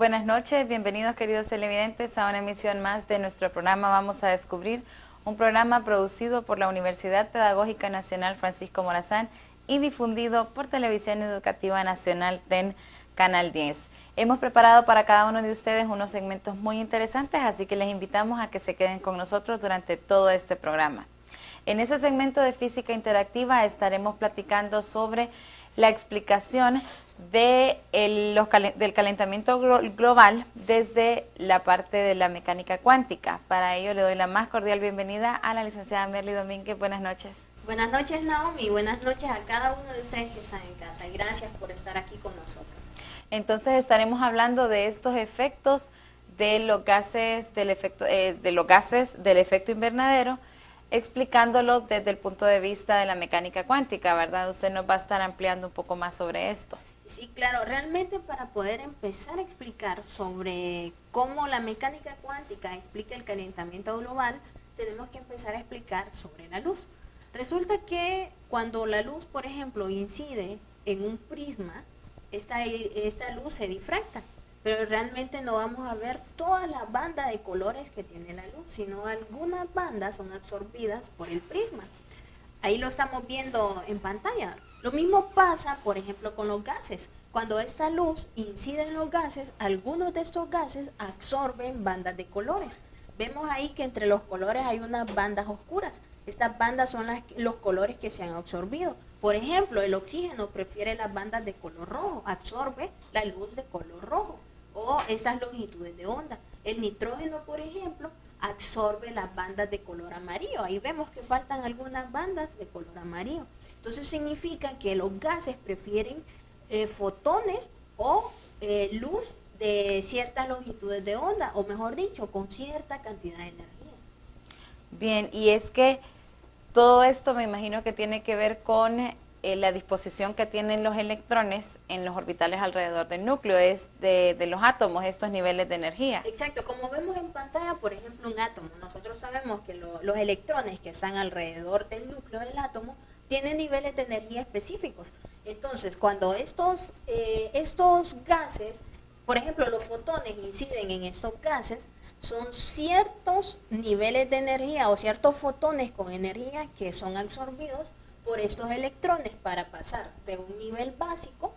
Buenas noches, bienvenidos queridos televidentes a una emisión más de nuestro programa Vamos a Descubrir, un programa producido por la Universidad Pedagógica Nacional Francisco Morazán y difundido por Televisión Educativa Nacional TEN Canal 10. Hemos preparado para cada uno de ustedes unos segmentos muy interesantes, así que les invitamos a que se queden con nosotros durante todo este programa. En ese segmento de física interactiva estaremos platicando sobre la explicación del calentamiento global desde la parte de la mecánica cuántica. Para ello le doy la más cordial bienvenida a la licenciada Merly Domínguez. Buenas noches. Buenas noches, Naomi, buenas noches a cada uno de ustedes que están en casa y gracias por estar aquí con nosotros. Entonces estaremos hablando de estos efectos de los gases del efecto invernadero, explicándolo desde el punto de vista de la mecánica cuántica, ¿verdad? Usted nos va a estar ampliando un poco más sobre esto. Sí, claro, realmente para poder empezar a explicar sobre cómo la mecánica cuántica explica el calentamiento global, tenemos que empezar a explicar sobre la luz. Resulta que cuando la luz, por ejemplo, incide en un prisma, esta luz se difracta, pero realmente no vamos a ver toda la banda de colores que tiene la luz, sino algunas bandas son absorbidas por el prisma. Ahí lo estamos viendo en pantalla. Lo mismo pasa, por ejemplo, con los gases. Cuando esta luz incide en los gases, algunos de estos gases absorben bandas de colores. Vemos ahí que entre los colores hay unas bandas oscuras. Estas bandas son los colores que se han absorbido. Por ejemplo, el oxígeno prefiere las bandas de color rojo, absorbe la luz de color rojo o estas longitudes de onda. El nitrógeno, por ejemplo, absorbe las bandas de color amarillo. Ahí vemos que faltan algunas bandas de color amarillo. Entonces significa que los gases prefieren fotones o luz de ciertas longitudes de onda, o mejor dicho, con cierta cantidad de energía. Bien, y es que todo esto me imagino que tiene que ver con la disposición que tienen los electrones en los orbitales alrededor del núcleo, es de los átomos, estos niveles de energía. Exacto, como vemos en pantalla, por ejemplo, un átomo, nosotros sabemos que los electrones que están alrededor del núcleo del átomo tienen niveles de energía específicos. Entonces, cuando estos gases, por ejemplo, los fotones inciden en estos gases, son ciertos niveles de energía o ciertos fotones con energía que son absorbidos por estos electrones para pasar de un nivel básico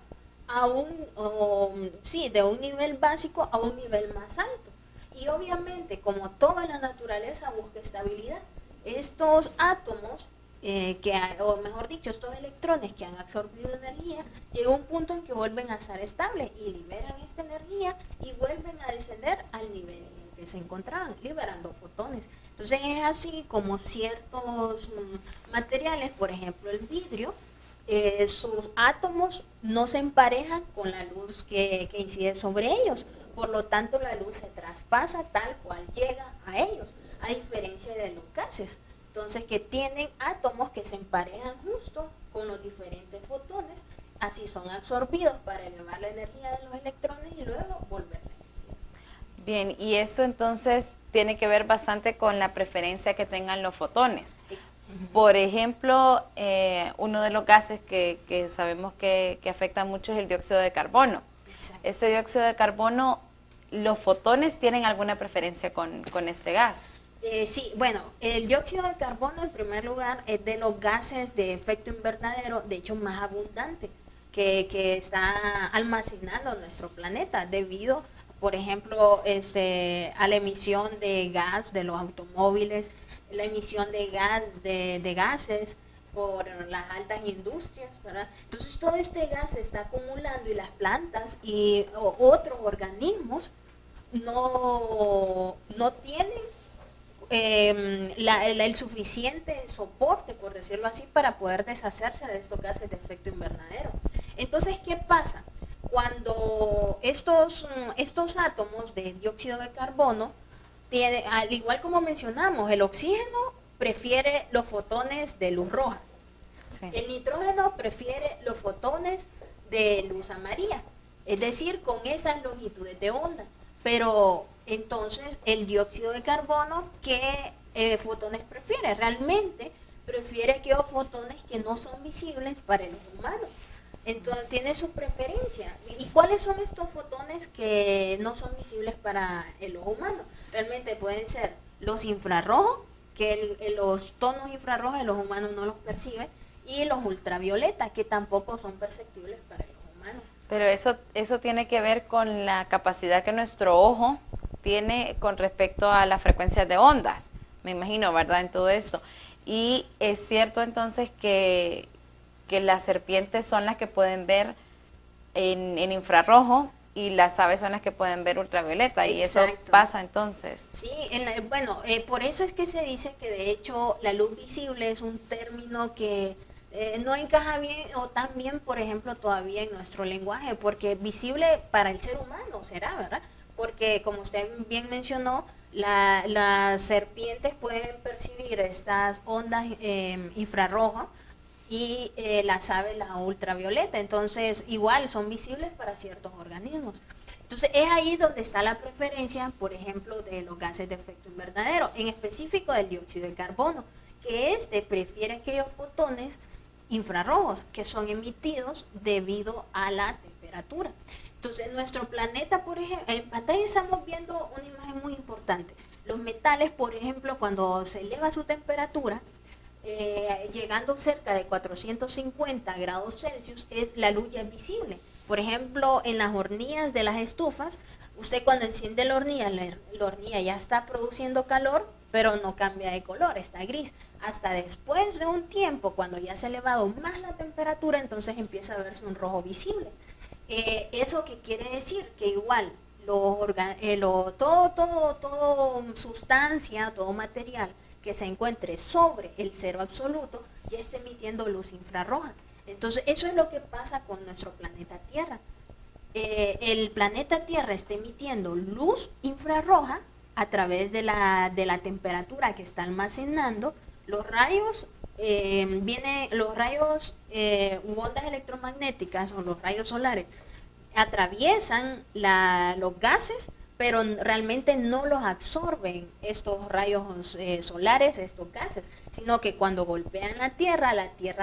a un nivel más alto. Y obviamente, como toda la naturaleza busca estabilidad, estos átomos, o mejor dicho, estos electrones que han absorbido energía, llega un punto en que vuelven a estar estables y liberan esta energía y vuelven a descender al nivel en el que se encontraban, liberando fotones. Entonces es así como ciertos materiales, por ejemplo el vidrio, sus átomos no se emparejan con la luz que incide sobre ellos, por lo tanto la luz se traspasa tal cual llega a ellos, a diferencia de los gases. Entonces, que tienen átomos que se emparejan justo con los diferentes fotones, así son absorbidos para elevar la energía de los electrones y luego volver a la energía. Bien, y esto entonces tiene que ver bastante con la preferencia que tengan los fotones. Por ejemplo, uno de los gases que sabemos que afecta mucho es el dióxido de carbono. Exacto. Ese dióxido de carbono, ¿los fotones tienen alguna preferencia con este gas? Sí, bueno, el dióxido de carbono en primer lugar es de los gases de efecto invernadero, de hecho más abundante, que está almacenando nuestro planeta debido, por ejemplo, a la emisión de gas de los automóviles, la emisión de gases por las altas industrias, ¿verdad? Entonces todo este gas se está acumulando y las plantas y otros organismos no tienen el suficiente soporte, por decirlo así, para poder deshacerse de estos gases de efecto invernadero. Entonces, ¿qué pasa? Cuando estos átomos de dióxido de carbono, al igual como mencionamos, el oxígeno prefiere los fotones de luz roja, sí. El nitrógeno prefiere los fotones de luz amarilla, es decir, con esas longitudes de onda, pero entonces el dióxido de carbono, ¿qué fotones prefiere? Realmente prefiere aquellos fotones que no son visibles para el humano. Entonces tiene su preferencia. ¿Y cuáles son estos fotones que no son visibles para el ojo humano? Realmente pueden ser los infrarrojos, que los tonos infrarrojos el ojo humano no los percibe, y los ultravioletas, que tampoco son perceptibles para el ojo humano. Pero eso tiene que ver con la capacidad que nuestro ojo tiene con respecto a las frecuencias de ondas, me imagino, ¿verdad? En todo esto. Y es cierto entonces que las serpientes son las que pueden ver en infrarrojo y las aves son las que pueden ver ultravioleta. Exacto. Y eso pasa entonces. Sí, bueno, por eso es que se dice que de hecho la luz visible es un término que no encaja bien o tan bien, por ejemplo, todavía en nuestro lenguaje, porque visible para el ser humano será, ¿verdad? Porque como usted bien mencionó, las serpientes pueden percibir estas ondas infrarrojas y las aves la ultravioleta, entonces igual son visibles para ciertos organismos. Entonces es ahí donde está la preferencia, por ejemplo, de los gases de efecto invernadero, en específico del dióxido de carbono, que prefiere aquellos fotones infrarrojos que son emitidos debido a la temperatura. Entonces nuestro planeta, por ejemplo, en pantalla estamos viendo una imagen muy importante. Los metales, por ejemplo, cuando se eleva su temperatura, llegando cerca de 450 grados Celsius, la luz ya es visible. Por ejemplo, en las hornillas de las estufas, usted cuando enciende la hornilla ya está produciendo calor, pero no cambia de color, está gris. Hasta después de un tiempo, cuando ya se ha elevado más la temperatura, entonces empieza a verse un rojo visible. ¿Eso qué quiere decir? Que igual todo sustancia, todo material que se encuentre sobre el cero absoluto ya está emitiendo luz infrarroja. Entonces eso es lo que pasa con nuestro planeta Tierra. El planeta Tierra está emitiendo luz infrarroja a través de la temperatura que está almacenando los rayos. Los rayos u ondas electromagnéticas o los rayos solares atraviesan los gases, pero realmente no los absorben estos rayos solares, estos gases, sino que cuando golpean la Tierra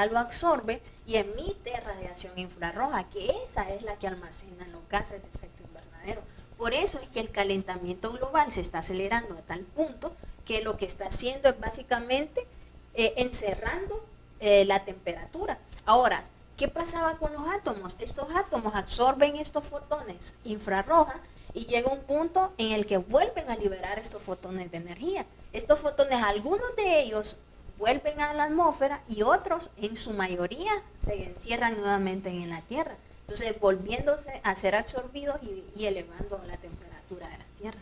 lo absorbe y emite radiación infrarroja, que esa es la que almacena los gases de efecto invernadero. Por eso es que el calentamiento global se está acelerando a tal punto que lo que está haciendo es básicamente encerrando la temperatura. Ahora, ¿qué pasaba con los átomos? Estos átomos absorben estos fotones infrarroja y llega un punto en el que vuelven a liberar estos fotones de energía. Estos fotones, algunos de ellos vuelven a la atmósfera y otros, en su mayoría, se encierran nuevamente en la Tierra. Entonces, volviéndose a ser absorbidos y elevando la temperatura de la Tierra.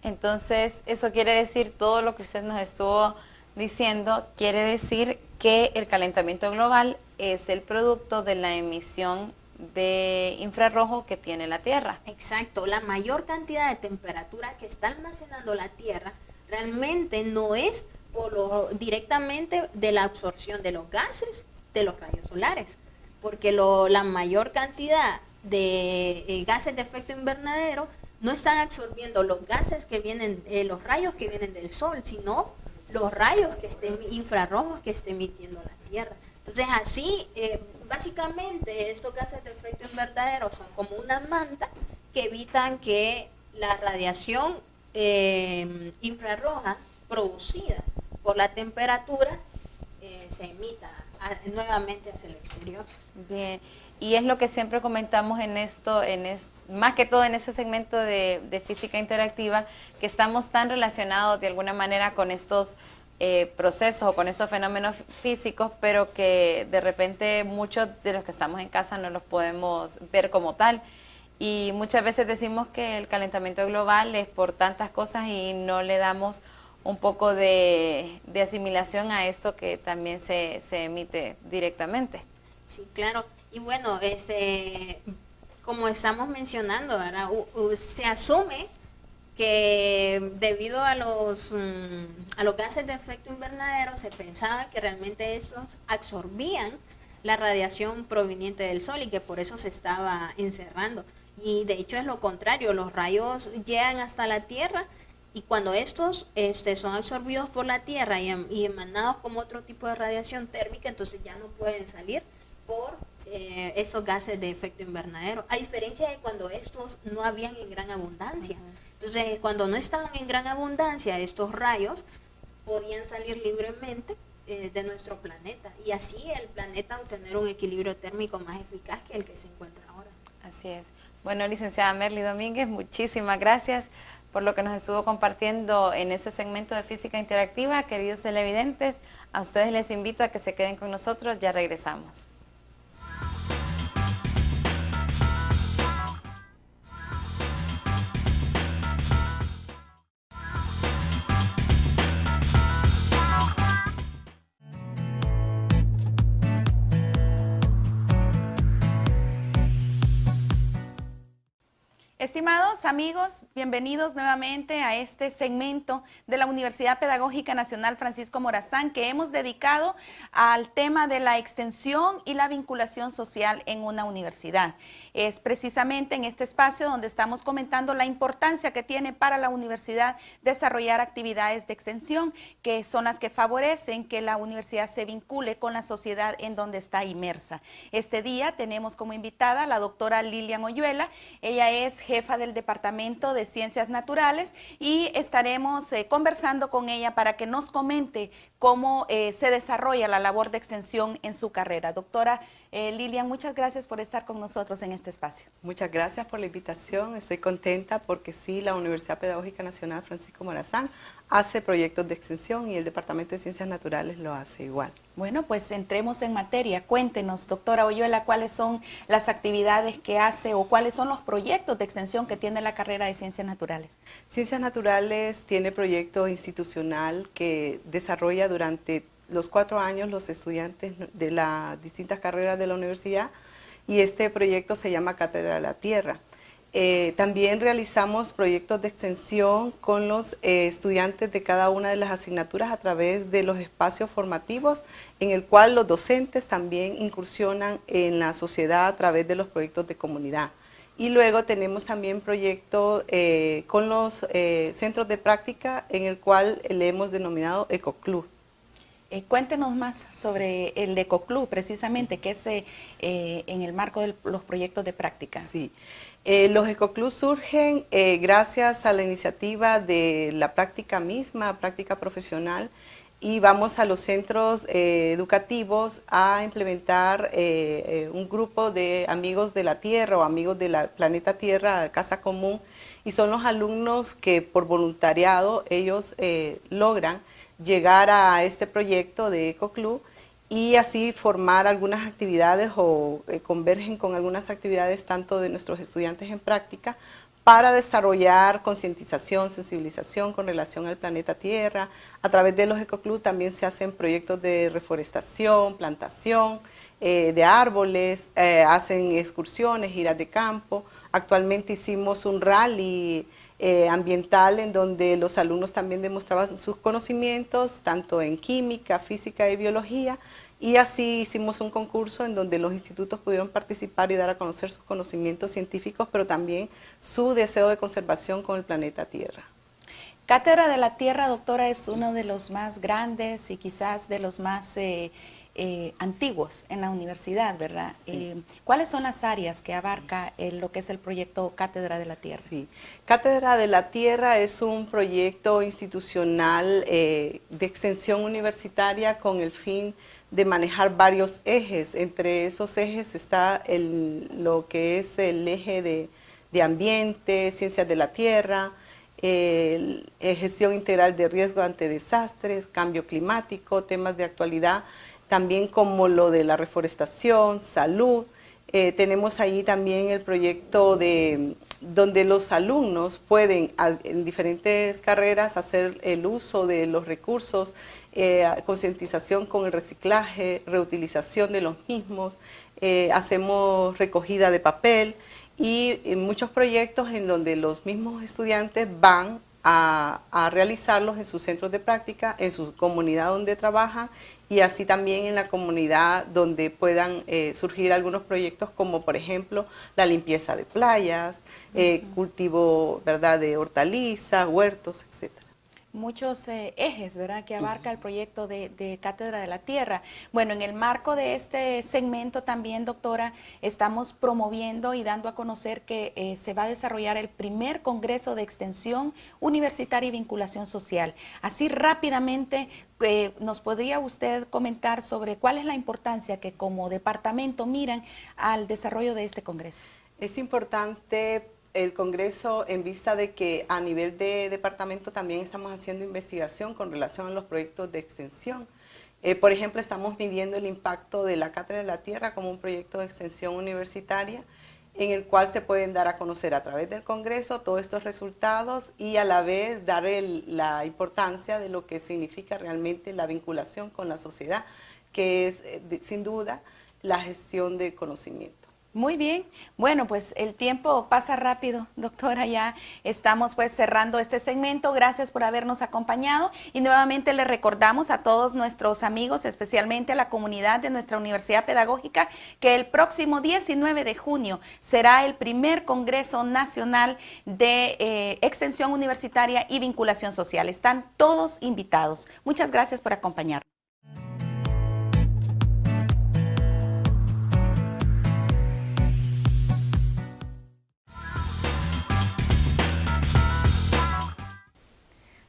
Entonces, eso quiere decir, todo lo que usted nos estuvo diciendo, quiere decir que el calentamiento global es el producto de la emisión de infrarrojo que tiene la Tierra. Exacto, la mayor cantidad de temperatura que está almacenando la Tierra realmente no es directamente de la absorción de los gases de los rayos solares, porque la mayor cantidad de gases de efecto invernadero no están absorbiendo los gases que vienen, los rayos que vienen del sol, sino los rayos infrarrojos que está emitiendo la Tierra. Entonces así, básicamente estos gases de efecto invernadero son como una manta que evitan que la radiación infrarroja producida por la temperatura se emita nuevamente hacia el exterior. Bien, y es lo que siempre comentamos en esto, más que todo en ese segmento de física interactiva, que estamos tan relacionados de alguna manera con estos procesos o con esos fenómenos físicos, pero que de repente muchos de los que estamos en casa no los podemos ver como tal. Y muchas veces decimos que el calentamiento global es por tantas cosas y no le damos un poco de asimilación a esto que también se emite directamente. Sí, claro. Y bueno, como estamos mencionando, ¿verdad? Se asume que debido a los gases de efecto invernadero se pensaba que realmente estos absorbían la radiación proveniente del sol y que por eso se estaba encerrando. Y de hecho es lo contrario, los rayos llegan hasta la Tierra y cuando estos son absorbidos por la Tierra y emanados como otro tipo de radiación térmica, entonces ya no pueden salir por esos gases de efecto invernadero, a diferencia de cuando estos no habían en gran abundancia. Entonces, cuando no estaban en gran abundancia, estos rayos podían salir libremente de nuestro planeta y así el planeta obtener un equilibrio térmico más eficaz que el que se encuentra ahora. Así es. Bueno, licenciada Merly Domínguez, muchísimas gracias por lo que nos estuvo compartiendo en ese segmento de Física Interactiva. Queridos televidentes, a ustedes les invito a que se queden con nosotros, ya regresamos. Estimados amigos, bienvenidos nuevamente a este segmento de la Universidad Pedagógica Nacional Francisco Morazán que hemos dedicado al tema de la extensión y la vinculación social en una universidad. Es precisamente en este espacio donde estamos comentando la importancia que tiene para la universidad desarrollar actividades de extensión, que son las que favorecen que la universidad se vincule con la sociedad en donde está inmersa. Este día tenemos como invitada a la doctora Lilian Oyuela. Ella es jefa del Departamento de Ciencias Naturales y estaremos conversando con ella para que nos comente cómo se desarrolla la labor de extensión en su carrera. Doctora Lilian, muchas gracias por estar con nosotros en este espacio. Muchas gracias por la invitación, estoy contenta porque sí, la Universidad Pedagógica Nacional Francisco Morazán hace proyectos de extensión y el Departamento de Ciencias Naturales lo hace igual. Bueno, pues entremos en materia. Cuéntenos, doctora Oyuela, cuáles son las actividades que hace o cuáles son los proyectos de extensión que tiene la carrera de Ciencias Naturales. Ciencias Naturales tiene proyecto institucional que desarrolla durante los 4 años los estudiantes de las distintas carreras de la universidad y este proyecto se llama Cátedra de la Tierra. También realizamos proyectos de extensión con los estudiantes de cada una de las asignaturas a través de los espacios formativos en el cual los docentes también incursionan en la sociedad a través de los proyectos de comunidad. Y luego tenemos también proyectos con los centros de práctica en el cual le hemos denominado Ecoclub. Cuéntenos más sobre el Ecoclub, precisamente, que es en el marco de los proyectos de práctica. Sí, los Ecoclubs surgen gracias a la iniciativa de la práctica misma, práctica profesional, y vamos a los centros educativos a implementar un grupo de amigos de la Tierra o amigos del planeta Tierra, Casa Común, y son los alumnos que por voluntariado ellos logran llegar a este proyecto de Ecoclub y así formar algunas actividades o convergen con algunas actividades tanto de nuestros estudiantes en práctica para desarrollar concientización, sensibilización con relación al planeta Tierra. A través de los Ecoclub también se hacen proyectos de reforestación, plantación de árboles, hacen excursiones, giras de campo. Actualmente hicimos un rally ambiental en donde los alumnos también demostraban sus conocimientos tanto en química, física y biología, y así hicimos un concurso en donde los institutos pudieron participar y dar a conocer sus conocimientos científicos, pero también su deseo de conservación con el planeta Tierra. Cátedra de la Tierra, doctora, es uno de los más grandes y quizás de los más antiguos en la universidad, ¿verdad? Sí. ¿Cuáles son las áreas que abarca lo que es el proyecto Cátedra de la Tierra? Sí, Cátedra de la Tierra es un proyecto institucional de extensión universitaria con el fin de manejar varios ejes. Entre esos ejes está lo que es el eje de ambiente, ciencias de la tierra, gestión integral de riesgo ante desastres, cambio climático, temas de actualidad, también como lo de la reforestación, salud. Tenemos ahí también el proyecto donde los alumnos pueden en diferentes carreras hacer el uso de los recursos, concientización con el reciclaje, reutilización de los mismos, hacemos recogida de papel y muchos proyectos en donde los mismos estudiantes van a realizarlos en sus centros de práctica, en su comunidad donde trabajan y así también en la comunidad donde puedan surgir algunos proyectos como por ejemplo la limpieza de playas, cultivo, ¿verdad?, de hortalizas, huertos, etc. muchos ejes, ¿verdad?, que abarca el proyecto de Cátedra de la Tierra. Bueno, en el marco de este segmento también, doctora, estamos promoviendo y dando a conocer que se va a desarrollar el primer Congreso de Extensión Universitaria y Vinculación Social. Así rápidamente, ¿nos podría usted comentar sobre cuál es la importancia que como departamento miran al desarrollo de este Congreso? Es importante el Congreso en vista de que a nivel de departamento también estamos haciendo investigación con relación a los proyectos de extensión. Por ejemplo, estamos midiendo el impacto de la Cátedra de la Tierra como un proyecto de extensión universitaria en el cual se pueden dar a conocer a través del Congreso todos estos resultados y a la vez dar la importancia de lo que significa realmente la vinculación con la sociedad, que es sin duda la gestión de conocimiento. Muy bien, bueno, pues el tiempo pasa rápido, doctora, ya estamos pues cerrando este segmento. Gracias por habernos acompañado y nuevamente le recordamos a todos nuestros amigos, especialmente a la comunidad de nuestra Universidad Pedagógica, que el próximo 19 de junio será el primer Congreso Nacional de Extensión Universitaria y Vinculación Social. Están todos invitados. Muchas gracias por acompañarnos.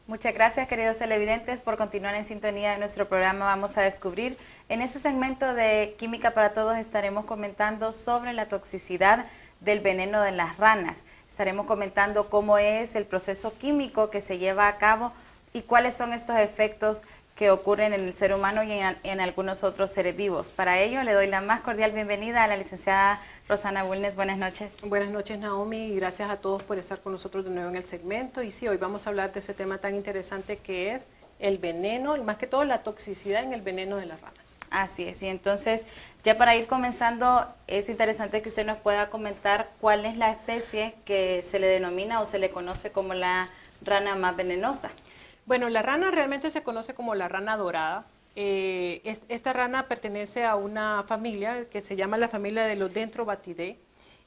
Muchas gracias, queridos televidentes, por continuar en sintonía de nuestro programa Vamos a Descubrir. En este segmento de Química para Todos estaremos comentando sobre la toxicidad del veneno de las ranas. Estaremos comentando cómo es el proceso químico que se lleva a cabo y cuáles son estos efectos que ocurren en el ser humano y en algunos otros seres vivos. Para ello, le doy la más cordial bienvenida a la licenciada Rosana Bulnes. Buenas noches. Buenas noches, Naomi, y gracias a todos por estar con nosotros de nuevo en el segmento. Y sí, hoy vamos a hablar de ese tema tan interesante que es el veneno, y más que todo la toxicidad en el veneno de las ranas. Así es, y entonces, ya para ir comenzando, es interesante que usted nos pueda comentar cuál es la especie que se le denomina o se le conoce como la rana más venenosa. Bueno, la rana realmente se conoce como la rana dorada. Esta rana pertenece a una familia que se llama la familia de los Dentrobatidae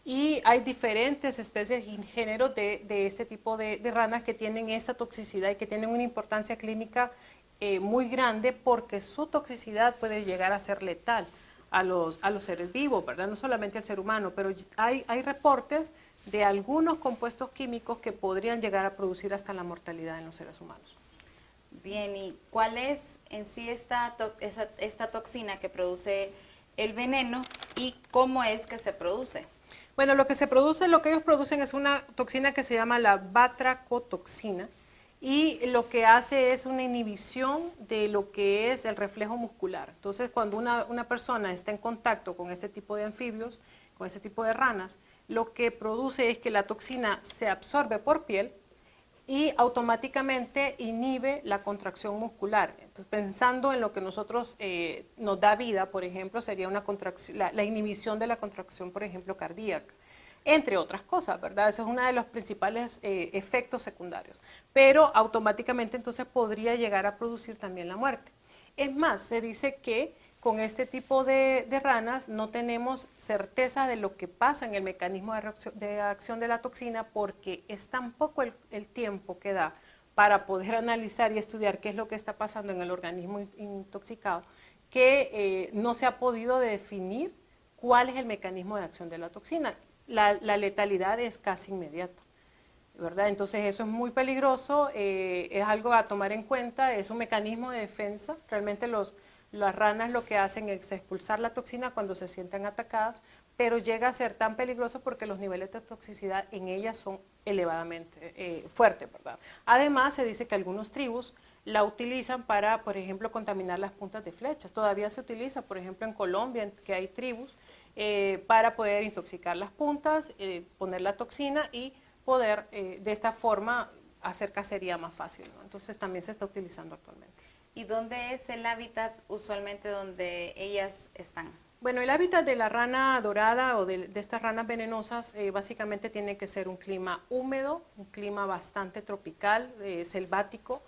y hay diferentes especies y géneros de este tipo de ranas que tienen esta toxicidad y que tienen una importancia clínica muy grande porque su toxicidad puede llegar a ser letal a los seres vivos, ¿verdad? No solamente al ser humano, pero hay reportes de algunos compuestos químicos que podrían llegar a producir hasta la mortalidad en los seres humanos. Bien, ¿y cuál es en sí esta toxina que produce el veneno y cómo es que se produce? Bueno, lo que ellos producen es una toxina que se llama la batracotoxina y lo que hace es una inhibición de lo que es el reflejo muscular. Entonces, cuando una persona está en contacto con este tipo de anfibios, con este tipo de ranas, lo que produce es que la toxina se absorbe por piel y automáticamente inhibe la contracción muscular. Entonces, pensando en lo que nosotros nos da vida, por ejemplo, sería una contracción, la inhibición de la contracción, por ejemplo, cardíaca, entre otras cosas, ¿verdad? Eso es uno de los principales efectos secundarios. Pero automáticamente entonces podría llegar a producir también la muerte. Es más, se dice que con este tipo de ranas no tenemos certeza de lo que pasa en el mecanismo de acción de la toxina porque es tan poco el tiempo que da para poder analizar y estudiar qué es lo que está pasando en el organismo intoxicado que no se ha podido definir cuál es el mecanismo de acción de la toxina. La letalidad es casi inmediata, ¿verdad? Entonces eso es muy peligroso, es algo a tomar en cuenta, es un mecanismo de defensa. Realmente las ranas lo que hacen es expulsar la toxina cuando se sienten atacadas, pero llega a ser tan peligroso porque los niveles de toxicidad en ellas son elevadamente fuertes, ¿verdad? Además, se dice que algunas tribus la utilizan para, por ejemplo, contaminar las puntas de flechas. Todavía se utiliza, por ejemplo, en Colombia, que hay tribus, para poder intoxicar las puntas, poner la toxina y poder de esta forma hacer cacería más fácil, ¿no? Entonces también se está utilizando actualmente. ¿Y dónde es el hábitat usualmente donde ellas están? Bueno, el hábitat de la rana dorada o de estas ranas venenosas básicamente tiene que ser un clima húmedo, un clima bastante tropical, selvático,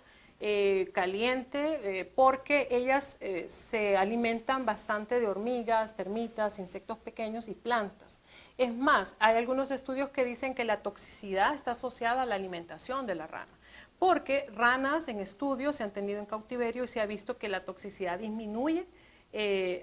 caliente, porque ellas se alimentan bastante de hormigas, termitas, insectos pequeños y plantas. Es más, hay algunos estudios que dicen que la toxicidad está asociada a la alimentación de la rana, porque ranas en estudios se han tenido en cautiverio y se ha visto que la toxicidad disminuye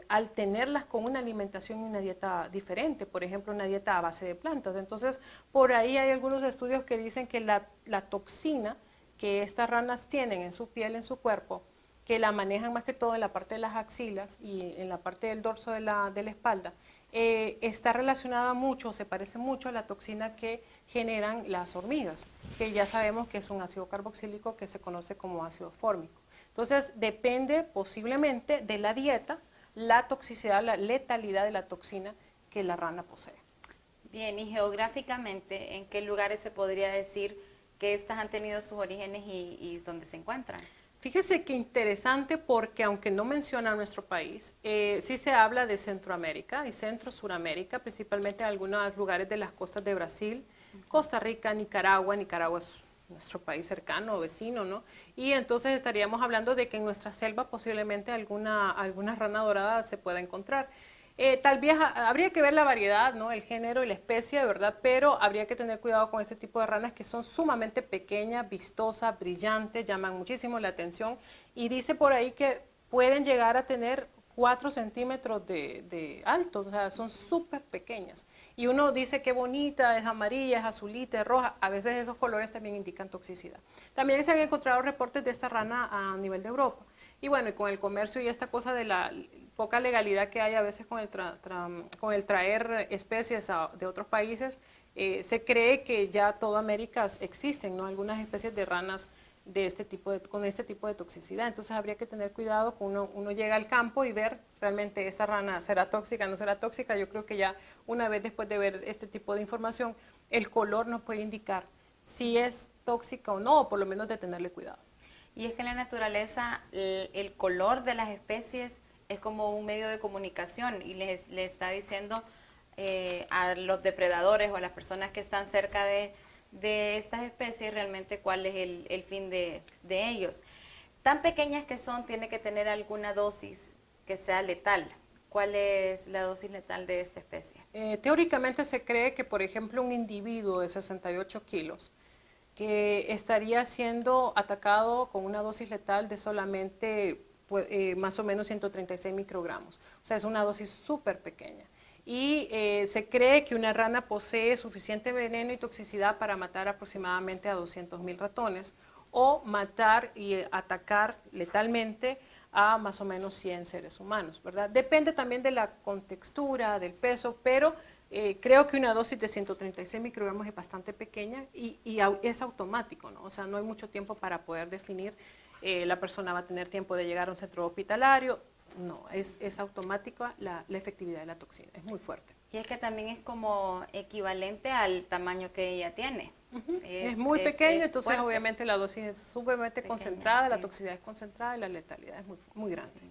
al tenerlas con una alimentación y una dieta diferente, por ejemplo, una dieta a base de plantas. Entonces, por ahí hay algunos estudios que dicen que la toxina que estas ranas tienen en su piel, en su cuerpo, que la manejan más que todo en la parte de las axilas y en la parte del dorso de la espalda, está relacionada mucho, se parece mucho a la toxina que generan las hormigas, que ya sabemos que es un ácido carboxílico que se conoce como ácido fórmico. Entonces, depende posiblemente de la dieta, la toxicidad, la letalidad de la toxina que la rana posee. Bien, y geográficamente, ¿en qué lugares se podría decir que estas han tenido sus orígenes y dónde se encuentran? Fíjese qué interesante porque aunque no menciona nuestro país, sí se habla de Centroamérica y Centro-Suramérica, principalmente en algunos lugares de las costas de Brasil, Costa Rica, Nicaragua. Nicaragua es nuestro país cercano, vecino, ¿no? Y entonces estaríamos hablando de que en nuestra selva posiblemente alguna rana dorada se pueda encontrar. Tal vez habría que ver la variedad, ¿no? El género y la especie, ¿verdad? Pero habría que tener cuidado con ese tipo de ranas que son sumamente pequeñas, vistosas, brillantes, llaman muchísimo la atención. Y dice por ahí que pueden llegar a tener 4 centímetros de alto, o sea, son súper pequeñas. Y uno dice qué bonita, es amarilla, es azulita, es roja. A veces esos colores también indican toxicidad. También se han encontrado reportes de esta rana a nivel de Europa. Y bueno, y con el comercio y esta cosa de la poca legalidad que hay a veces con el traer especies de otros países, se cree que ya toda América existen, ¿no? Algunas especies de ranas con este tipo de toxicidad. Entonces habría que tener cuidado cuando uno llega al campo y ver realmente esa rana será tóxica, no será tóxica. Yo creo que ya una vez después de ver este tipo de información, el color nos puede indicar si es tóxica o no, o por lo menos de tenerle cuidado. Y es que en la naturaleza el color de las especies es como un medio de comunicación y le está diciendo a los depredadores o a las personas que están cerca de estas especies realmente cuál es el fin de ellos. Tan pequeñas que son, tiene que tener alguna dosis que sea letal. ¿Cuál es la dosis letal de esta especie? Teóricamente se cree que, por ejemplo, un individuo de 68 kilos que estaría siendo atacado con una dosis letal de solamente más o menos 136 microgramos. O sea, es una dosis súper pequeña. Y se cree que una rana posee suficiente veneno y toxicidad para matar aproximadamente a 200.000 ratones o matar y atacar letalmente a más o menos 100 seres humanos, ¿verdad? Depende también de la contextura, del peso, pero creo que una dosis de 136 microgramos es bastante pequeña y es automático, ¿no? O sea, no hay mucho tiempo para poder definir, la persona va a tener tiempo de llegar a un centro hospitalario. No, es automática la efectividad de la toxina, es muy fuerte. Y es que también es como equivalente al tamaño que ella tiene. Es muy pequeño, entonces fuerte. obviamente la dosis es sumamente Pequeña, concentrada, la sí. toxicidad es concentrada y la letalidad es muy grande. Sí.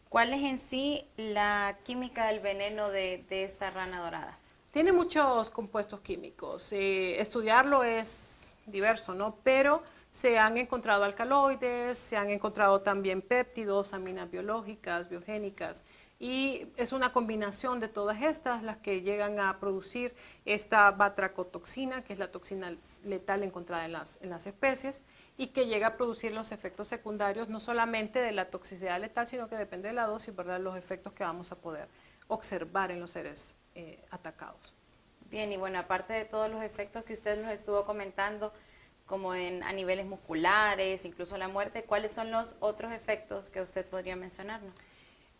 ¿Cuál es en sí la química del veneno de esta rana dorada? Tiene muchos compuestos químicos, estudiarlo es diverso, ¿no? Pero se han encontrado alcaloides, se han encontrado también péptidos, aminas biológicas, biogénicas, y es una combinación de todas estas las que llegan a producir esta batracotoxina, que es la toxina letal encontrada en las especies, y que llega a producir los efectos secundarios, no solamente de la toxicidad letal, sino que depende de la dosis, ¿verdad?, los efectos que vamos a poder observar en los seres atacados. Bien, y bueno, aparte de todos los efectos que usted nos estuvo comentando, como a niveles musculares, incluso la muerte, ¿cuáles son los otros efectos que usted podría mencionarnos?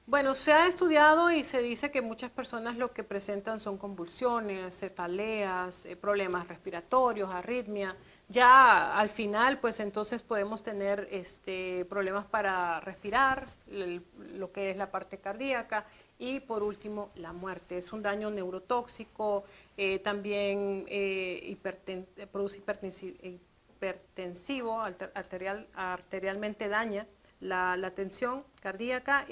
Bueno, se ha estudiado y se dice que muchas personas lo que presentan son convulsiones, cefaleas, problemas respiratorios, arritmia. Ya al final, pues entonces podemos tener problemas para respirar, lo que es la parte cardíaca, y por último la muerte. Es un daño neurotóxico, también produce hipertensivo, arterialmente daña la tensión cardíaca,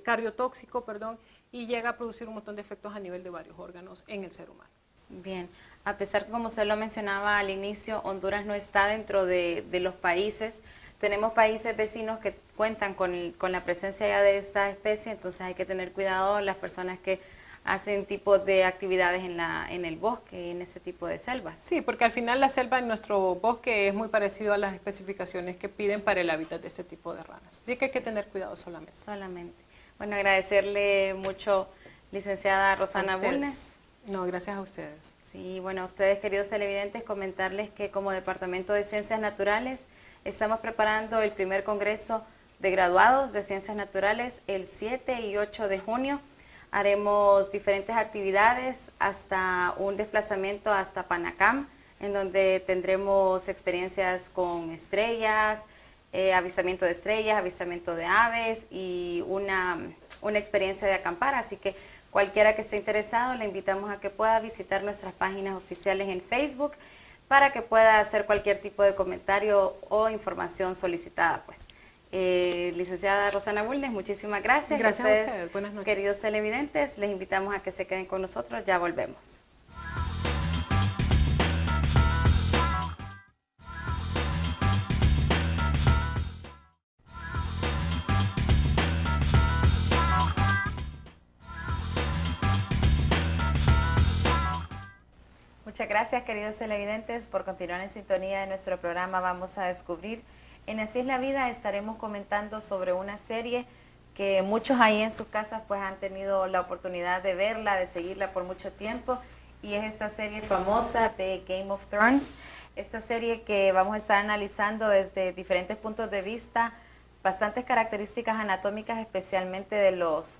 cardiotóxico, perdón, y llega a producir un montón de efectos a nivel de varios órganos en el ser humano. Bien, a pesar que como usted lo mencionaba al inicio, Honduras no está dentro de los países, tenemos países vecinos que cuentan con la presencia ya de esta especie, entonces hay que tener cuidado las personas que hacen tipos de actividades en el bosque, en ese tipo de selvas. Sí, porque al final la selva en nuestro bosque es muy parecido a las especificaciones que piden para el hábitat de este tipo de ranas. Así que hay que tener cuidado solamente. Solamente. Bueno, agradecerle mucho, licenciada Rosana A ustedes. Bulnes. No, gracias a ustedes. Sí, bueno, a ustedes, queridos televidentes, comentarles que como Departamento de Ciencias Naturales estamos preparando el primer congreso de graduados de Ciencias Naturales el 7 y 8 de junio. Haremos diferentes actividades hasta un desplazamiento hasta Panacam, en donde tendremos experiencias con estrellas, avistamiento de estrellas, avistamiento de aves y una experiencia de acampar. Así que cualquiera que esté interesado, le invitamos a que pueda visitar nuestras páginas oficiales en Facebook para que pueda hacer cualquier tipo de comentario o información solicitada, pues. Licenciada Rosana Bulnes, muchísimas gracias. Gracias a ustedes. Buenas noches. Queridos televidentes, les invitamos a que se queden con nosotros. Ya volvemos. Muchas gracias, queridos televidentes, por continuar en sintonía de nuestro programa Vamos a Descubrir. En Así es la Vida estaremos comentando sobre una serie que muchos ahí en sus casas pues han tenido la oportunidad de verla, de seguirla por mucho tiempo, y es esta serie famosa de Game of Thrones, esta serie que vamos a estar analizando desde diferentes puntos de vista, bastantes características anatómicas, especialmente de los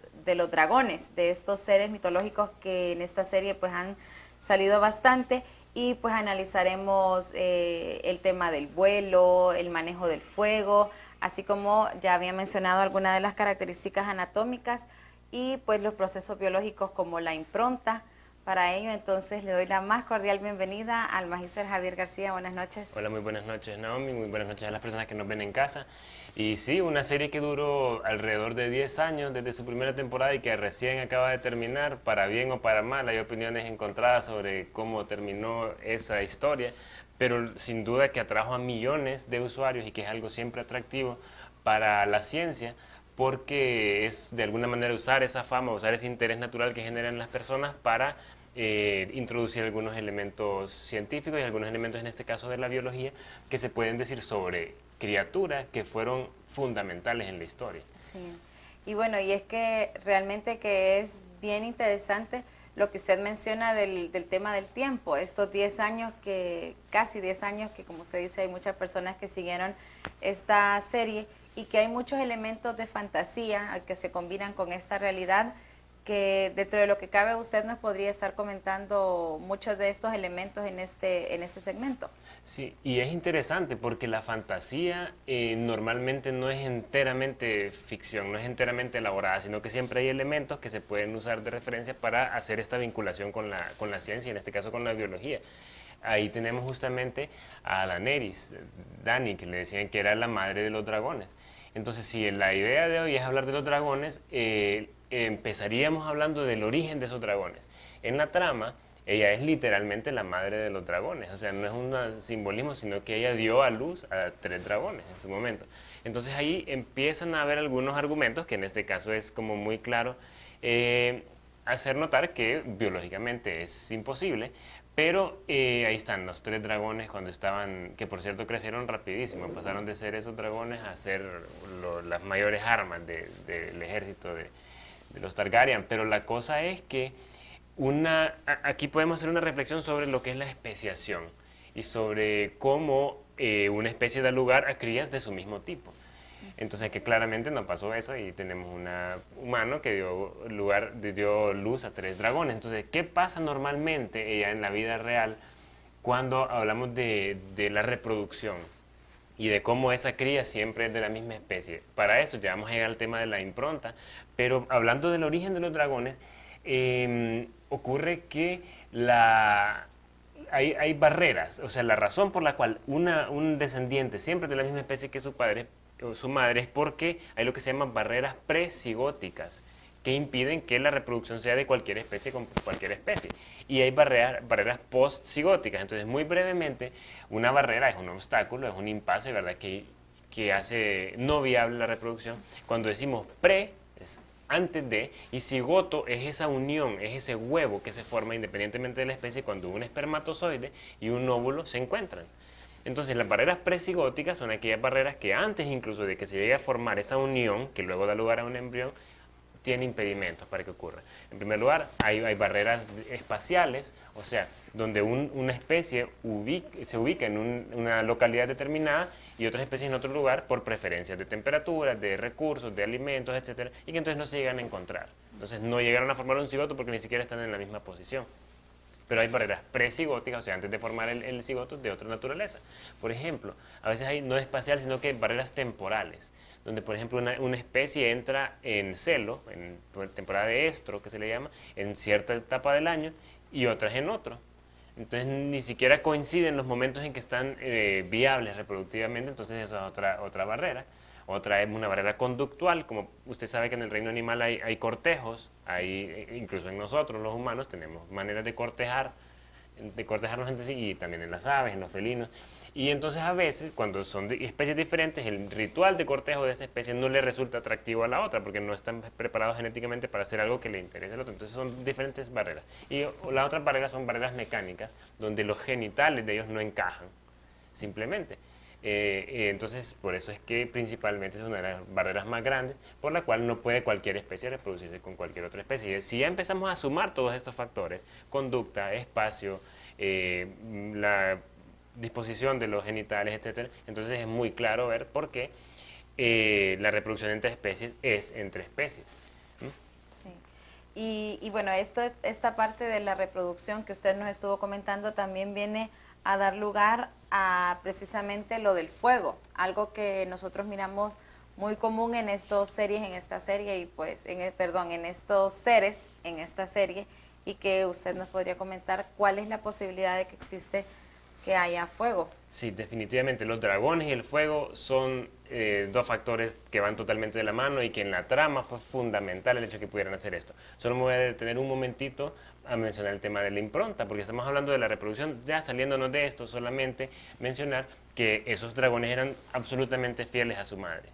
dragones, de estos seres mitológicos que en esta serie pues han salido bastante. Y pues analizaremos el tema del vuelo, el manejo del fuego, así como ya había mencionado algunas de las características anatómicas y pues los procesos biológicos como la impronta. Para ello, entonces, le doy la más cordial bienvenida al magíster Javier García. Buenas noches. Hola, muy buenas noches, Naomi. Muy buenas noches a las personas que nos ven en casa. Y sí, una serie que duró alrededor de 10 años desde su primera temporada y que recién acaba de terminar, para bien o para mal. Hay opiniones encontradas sobre cómo terminó esa historia, pero sin duda que atrajo a millones de usuarios y que es algo siempre atractivo para la ciencia, porque es de alguna manera usar esa fama, usar ese interés natural que generan las personas para introducir algunos elementos científicos y algunos elementos, en este caso de la biología, que se pueden decir sobre criaturas que fueron fundamentales en la historia. Sí, y bueno, y es que realmente que es bien interesante lo que usted menciona del tema del tiempo, estos 10 años que, casi 10 años que como usted dice, hay muchas personas que siguieron esta serie y que hay muchos elementos de fantasía que se combinan con esta realidad, que dentro de lo que cabe usted nos podría estar comentando muchos de estos elementos en este segmento. Sí, y es interesante porque la fantasía normalmente no es enteramente ficción, no es enteramente elaborada, sino que siempre hay elementos que se pueden usar de referencia para hacer esta vinculación con la ciencia, en este caso con la biología. Ahí tenemos justamente a Daenerys, Dany, que le decían que era la madre de los dragones. Entonces, si la idea de hoy es hablar de los dragones, empezaríamos hablando del origen de esos dragones. En la trama, ella es literalmente la madre de los dragones, o sea, no es un simbolismo, sino que ella dio a luz a 3 dragones en su momento. Entonces ahí empiezan a haber algunos argumentos, que en este caso es como muy claro, hacer notar que biológicamente es imposible, pero ahí están los 3 dragones cuando estaban, que por cierto crecieron rapidísimo, pasaron de ser esos dragones a ser las mayores armas del ejército de los Targaryen. Pero la cosa es que aquí podemos hacer una reflexión sobre lo que es la especiación y sobre cómo una especie da lugar a crías de su mismo tipo. Entonces, que claramente no pasó eso y tenemos un humano que dio luz a 3 dragones. Entonces, ¿qué pasa normalmente en la vida real cuando hablamos de la reproducción y de cómo esa cría siempre es de la misma especie? Para esto ya vamos a llegar al tema de la impronta, pero hablando del origen de los dragones, ocurre que hay barreras, o sea, la razón por la cual un descendiente siempre es de la misma especie que su padre o su madre es porque hay lo que se llaman barreras precigóticas que impiden que la reproducción sea de cualquier especie con cualquier especie. Y hay barreras postcigóticas. Entonces, muy brevemente, una barrera es un obstáculo, es un impasse, ¿verdad?, que hace no viable la reproducción. Cuando decimos pre, es antes de, y cigoto es esa unión, es ese huevo que se forma independientemente de la especie cuando un espermatozoide y un óvulo se encuentran. Entonces las barreras presigóticas son aquellas barreras que antes incluso de que se llegue a formar esa unión, que luego da lugar a un embrión, tiene impedimentos para que ocurra. En primer lugar, hay barreras espaciales, o sea, donde una especie se ubica en una localidad determinada y otras especies en otro lugar por preferencias de temperatura, de recursos, de alimentos, etcétera, y que entonces no se llegan a encontrar. Entonces no llegaron a formar un cigoto porque ni siquiera están en la misma posición. Pero hay barreras presigóticas, o sea, antes de formar el cigoto, de otra naturaleza. Por ejemplo, a veces hay no espacial, sino que barreras temporales, donde, por ejemplo, una especie entra en celo, en temporada de estro, que se le llama, en cierta etapa del año, y otras en otro. Entonces, ni siquiera coinciden los momentos en que están viables reproductivamente, entonces eso es otra barrera. Otra es una barrera conductual, como usted sabe que en el reino animal hay cortejos, incluso en nosotros los humanos tenemos maneras de cortejarnos entre sí, y también en las aves, en los felinos. Y entonces a veces, cuando son especies diferentes, el ritual de cortejo de esa especie no le resulta atractivo a la otra, porque no están preparados genéticamente para hacer algo que le interese al otro. Entonces son diferentes barreras. Y las otras barreras son barreras mecánicas, donde los genitales de ellos no encajan, simplemente. Entonces, por eso es que principalmente es una de las barreras más grandes, por la cual no puede cualquier especie reproducirse con cualquier otra especie. Si ya empezamos a sumar todos estos factores, conducta, espacio, la disposición de los genitales, etcétera, entonces es muy claro ver por qué la reproducción entre especies es entre especies. Sí. Y bueno, esta parte de la reproducción que usted nos estuvo comentando también viene a dar lugar a precisamente lo del fuego, algo que nosotros miramos muy común en esta serie y pues, en estos seres en esta serie, y que usted nos podría comentar cuál es la posibilidad de que existe que haya fuego. Sí, definitivamente los dragones y el fuego son dos factores que van totalmente de la mano y que en la trama fue fundamental el hecho de que pudieran hacer esto. Solo me voy a detener un momentito a mencionar el tema de la impronta, porque estamos hablando de la reproducción, ya saliéndonos de esto, solamente mencionar que esos dragones eran absolutamente fieles a su madre.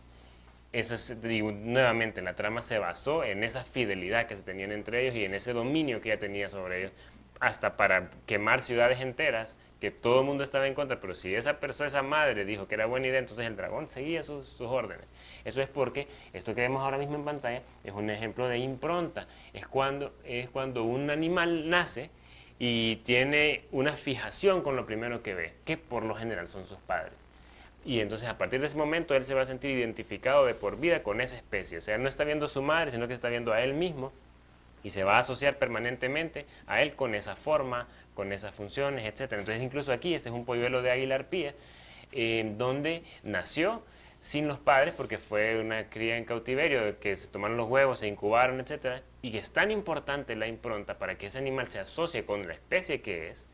Nuevamente, la trama se basó en esa fidelidad que se tenían entre ellos y en ese dominio que ella tenía sobre ellos, hasta para quemar ciudades enteras, que todo el mundo estaba en contra, pero si esa madre dijo que era buena idea, entonces el dragón seguía sus órdenes. Eso es porque esto que vemos ahora mismo en pantalla es un ejemplo de impronta. Es cuando un animal nace y tiene una fijación con lo primero que ve, que por lo general son sus padres. Y entonces a partir de ese momento él se va a sentir identificado de por vida con esa especie. O sea, no está viendo a su madre, sino que está viendo a él mismo y se va a asociar permanentemente a él con esa forma, con esas funciones, etc. Entonces incluso aquí, este es un polluelo de águila arpía, donde nació sin los padres, porque fue una cría en cautiverio, que se tomaron los huevos, se incubaron, etc. Y que es tan importante la impronta para que ese animal se asocie con la especie que es,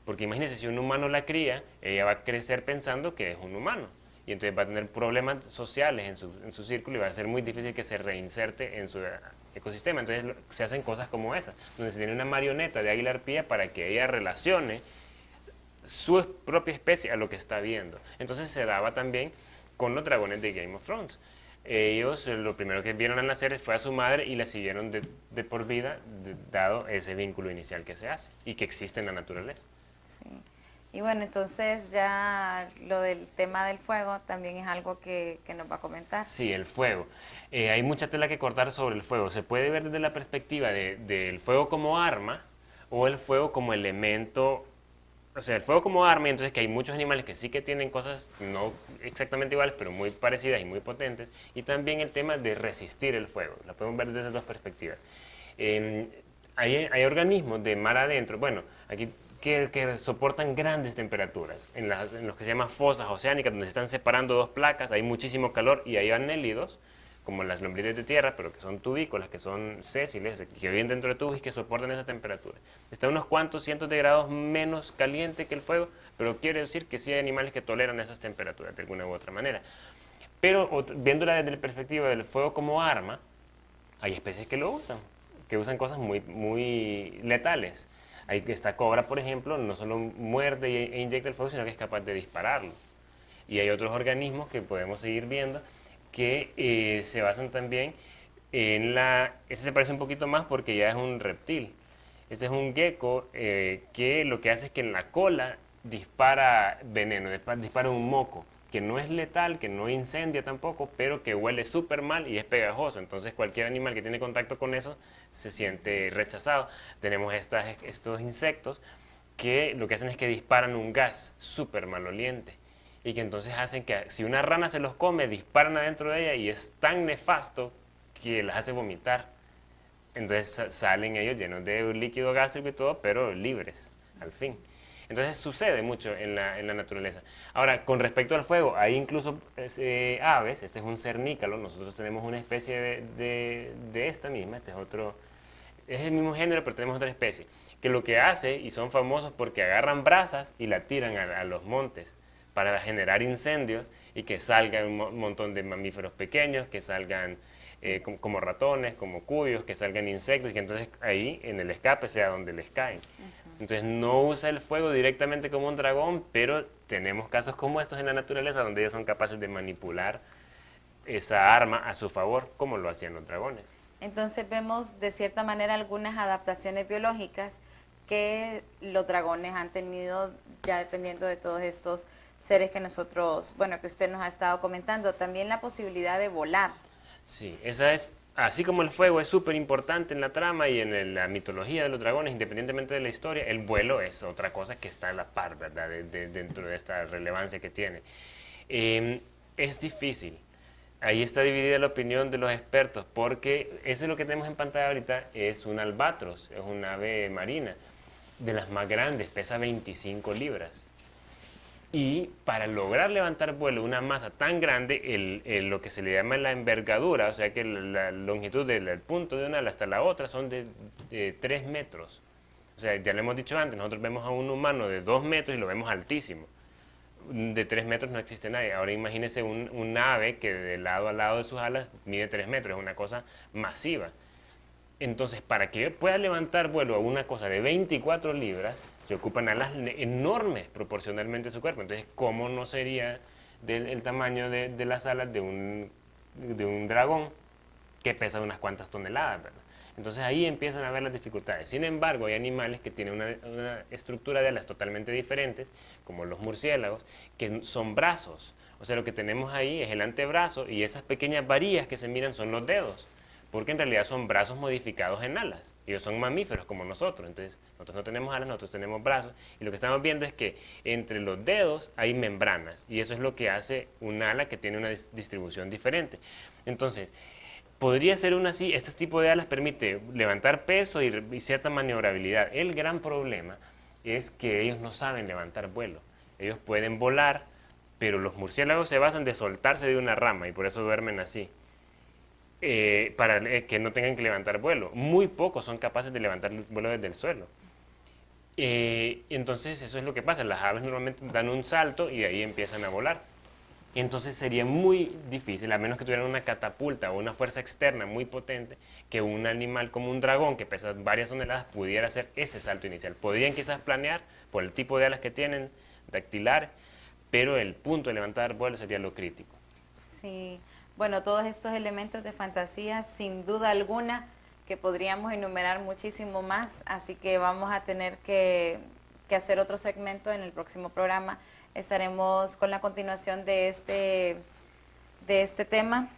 porque imagínense, si un humano la cría, ella va a crecer pensando que es un humano. Y entonces va a tener problemas sociales en su círculo y va a ser muy difícil que se reinserte en su ecosistema. Entonces se hacen cosas como esas, donde se tiene una marioneta de águila arpía para que ella relacione su propia especie a lo que está viendo. Entonces se daba también con los dragones de Game of Thrones. Ellos lo primero que vieron al nacer fue a su madre y la siguieron de por vida, dado ese vínculo inicial que se hace y que existe en la naturaleza. Sí. Y bueno, entonces ya lo del tema del fuego también es algo que nos va a comentar. Sí, el fuego. Hay mucha tela que cortar sobre el fuego. Se puede ver desde la perspectiva del fuego como arma o el fuego como elemento. O sea, el fuego como arma, y entonces que hay muchos animales que sí que tienen cosas no exactamente iguales, pero muy parecidas y muy potentes. Y también el tema de resistir el fuego. Lo podemos ver desde esas dos perspectivas. Hay organismos de mar adentro. Bueno, aquí que soportan grandes temperaturas, en los que se llaman fosas oceánicas, donde se están separando dos placas, hay muchísimo calor y hay anélidos, como las lombrices de tierra, pero que son tubícolas, que son sésiles, que viven dentro de tubos y que soportan esa temperatura. Está unos cuantos cientos de grados menos caliente que el fuego, pero quiere decir que sí hay animales que toleran esas temperaturas de alguna u otra manera. Pero viéndola desde la perspectiva del fuego como arma, hay especies que lo usan, que usan cosas muy letales. Esta cobra, por ejemplo, no solo muerde e inyecta el fuego, sino que es capaz de dispararlo. Y hay otros organismos que podemos seguir viendo que se basan también Ese se parece un poquito más porque ya es un reptil. Ese es un gecko que lo que hace es que en la cola dispara veneno, dispara un moco, que no es letal, que no incendia tampoco, pero que huele súper mal y es pegajoso. Entonces cualquier animal que tiene contacto con eso se siente rechazado. Tenemos estos insectos que lo que hacen es que disparan un gas súper maloliente y que entonces hacen que si una rana se los come, disparan adentro de ella y es tan nefasto que las hace vomitar. Entonces salen ellos llenos de un líquido gástrico y todo, pero libres, al fin. Entonces sucede mucho en la naturaleza. Ahora, con respecto al fuego, hay incluso aves, este es un cernícalo, nosotros tenemos una especie de esta misma, este es otro, es el mismo género, pero tenemos otra especie, que lo que hace, y son famosos porque agarran brasas y la tiran a los montes para generar incendios y que salgan un montón de mamíferos pequeños, que salgan como ratones, como cuyos, que salgan insectos y que entonces ahí en el escape sea donde les caen. Entonces no usa el fuego directamente como un dragón, pero tenemos casos como estos en la naturaleza donde ellos son capaces de manipular esa arma a su favor, como lo hacían los dragones. Entonces vemos de cierta manera algunas adaptaciones biológicas que los dragones han tenido ya dependiendo de todos estos seres que nosotros, bueno, que usted nos ha estado comentando. También la posibilidad de volar. Sí, esa es, así como el fuego es súper importante en la trama y en la mitología de los dragones, independientemente de la historia, el vuelo es otra cosa que está a la par, ¿verdad? Dentro de esta relevancia que tiene. Es difícil. Ahí está dividida la opinión de los expertos, porque eso es lo que tenemos en pantalla ahorita, es un albatros, es un ave marina, de las más grandes, pesa 25 libras. Y para lograr levantar vuelo una masa tan grande, lo que se le llama la envergadura, o sea que la longitud del punto de una ala hasta la otra son de 3 metros. O sea, ya lo hemos dicho antes, nosotros vemos a un humano de 2 metros y lo vemos altísimo. De 3 metros no existe nadie. Ahora imagínese un ave que de lado a lado de sus alas mide 3 metros, es una cosa masiva. Entonces, para que pueda levantar vuelo a una cosa de 24 libras, se ocupan alas enormes proporcionalmente a su cuerpo. Entonces, ¿cómo no sería el tamaño de las alas de un dragón que pesa unas cuantas toneladas, ¿verdad? Entonces, ahí empiezan a ver las dificultades. Sin embargo, hay animales que tienen una estructura de alas totalmente diferentes, como los murciélagos, que son brazos. O sea, lo que tenemos ahí es el antebrazo y esas pequeñas varillas que se miran son los dedos, porque en realidad son brazos modificados en alas. Ellos son mamíferos como nosotros, entonces nosotros no tenemos alas, nosotros tenemos brazos, y lo que estamos viendo es que entre los dedos hay membranas, y eso es lo que hace un ala que tiene una distribución diferente. Entonces, podría ser así, este tipo de alas permite levantar peso y cierta maniobrabilidad. El gran problema es que ellos no saben levantar vuelo. Ellos pueden volar, pero los murciélagos se basan de soltarse de una rama, y por eso duermen así. Para que no tengan que levantar vuelo. Muy pocos son capaces de levantar vuelo desde el suelo. Entonces eso es lo que pasa, las aves normalmente dan un salto y de ahí empiezan a volar. Entonces sería muy difícil, a menos que tuvieran una catapulta o una fuerza externa muy potente, que un animal como un dragón que pesa varias toneladas pudiera hacer ese salto inicial. Podrían quizás planear por el tipo de alas que tienen, dactilares, pero el punto de levantar vuelo sería lo crítico. Sí. Bueno, todos estos elementos de fantasía, sin duda alguna, que podríamos enumerar muchísimo más, así que vamos a tener que hacer otro segmento en el próximo programa. Estaremos con la continuación de este tema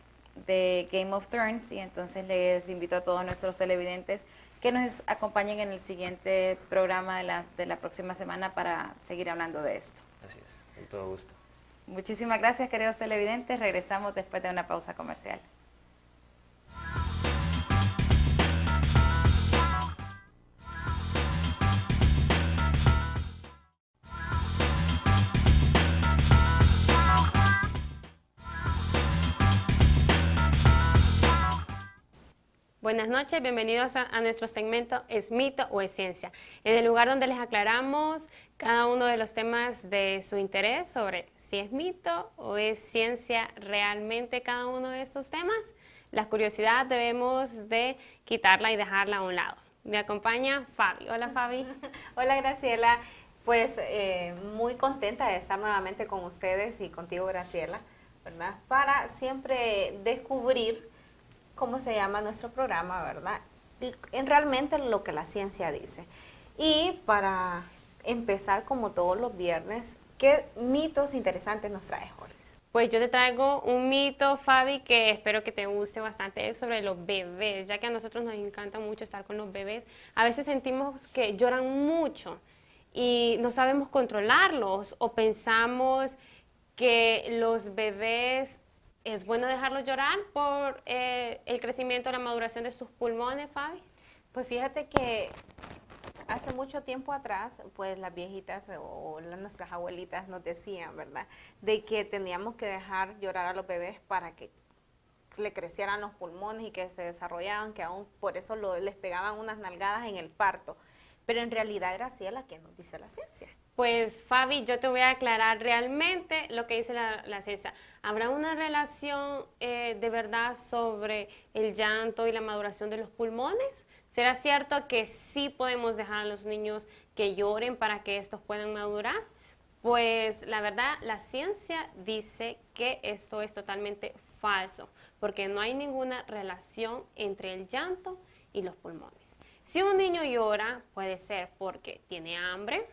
de Game of Thrones, y entonces les invito a todos nuestros televidentes que nos acompañen en el siguiente programa de la próxima semana para seguir hablando de esto. Así es, con todo gusto. Muchísimas gracias, queridos televidentes. Regresamos después de una pausa comercial. Buenas noches, bienvenidos a nuestro segmento ¿Es mito o es ciencia? En el lugar donde les aclaramos cada uno de los temas de su interés sobre si es mito o es ciencia realmente cada uno de estos temas. La curiosidad debemos de quitarla y dejarla a un lado. Me acompaña Fabi. Hola, Fabi. Hola, Graciela. Pues muy contenta de estar nuevamente con ustedes y contigo, Graciela, ¿verdad? Para siempre descubrir cómo se llama nuestro programa, ¿verdad? En realmente lo que la ciencia dice. Y para empezar, como todos los viernes, ¿qué mitos interesantes nos traes hoy? Pues yo te traigo un mito, Fabi, que espero que te guste bastante, es sobre los bebés, ya que a nosotros nos encanta mucho estar con los bebés. A veces sentimos que lloran mucho y no sabemos controlarlos, o pensamos que los bebés es bueno dejarlos llorar por el crecimiento, la maduración de sus pulmones, Fabi. Pues fíjate que hace mucho tiempo atrás, pues las viejitas o nuestras abuelitas nos decían, ¿verdad?, de que teníamos que dejar llorar a los bebés para que le crecieran los pulmones y que se desarrollaban, que aún por eso les pegaban unas nalgadas en el parto. Pero en realidad, Graciela, ¿qué nos dice la ciencia? Pues Fabi, yo te voy a aclarar realmente lo que dice la ciencia. ¿Habrá una relación de verdad sobre el llanto y la maduración de los pulmones? ¿Será cierto que sí podemos dejar a los niños que lloren para que estos puedan madurar? Pues la verdad, la ciencia dice que esto es totalmente falso, porque no hay ninguna relación entre el llanto y los pulmones. Si un niño llora, puede ser porque tiene hambre,